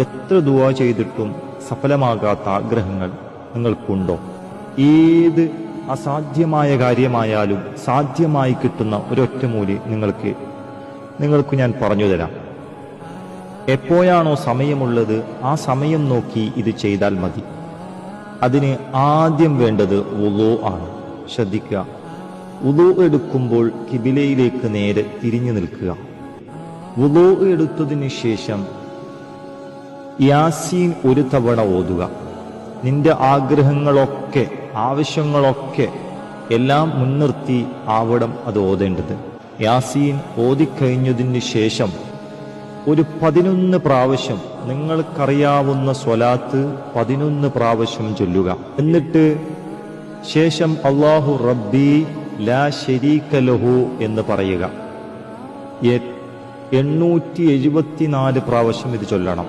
എത്ര ദുആ ചെയ്തിട്ടും സഫലമാകാത്ത ആഗ്രഹങ്ങൾ നിങ്ങൾക്കുണ്ടോ? ഏത് അസാധ്യമായ കാര്യമായാലും സാധ്യമായി കിട്ടുന്ന ഒരൊറ്റമൂലി നിങ്ങൾക്ക് ഞാൻ പറഞ്ഞു തരാം. എപ്പോഴാണോ സമയമുള്ളത് ആ സമയം നോക്കി ഇത് ചെയ്താൽ മതി. അതിന് ആദ്യം വേണ്ടത് വുളൂ ആണ്. ശ്രദ്ധിക്കുക, വുളൂ എടുക്കുമ്പോൾ കിബിലയിലേക്ക് നേരെ തിരിഞ്ഞു നിൽക്കുക. വുളൂ എടുത്തതിന് ശേഷം യാസീൻ ഒരു തവണ ഓതുക. നിന്റെ ആഗ്രഹങ്ങളൊക്കെ ആവശ്യങ്ങളൊക്കെ എല്ലാം മുൻനിർത്തി ആവണം അത് ഓതേണ്ടത്. യാസീൻ ഓതിക്കഴിഞ്ഞതിന് ശേഷം ഒരു 11 പ്രാവശ്യം നിങ്ങൾക്കറിയാവുന്ന സ്വലാത്ത് 11 പ്രാവശ്യം ചൊല്ലുക. എന്നിട്ട് ശേഷം അല്ലാഹു റബ്ബി ലാ ശരീക ലഹു എന്ന് പറയുക. 874 പ്രാവശ്യം ഇത് ചൊല്ലണം.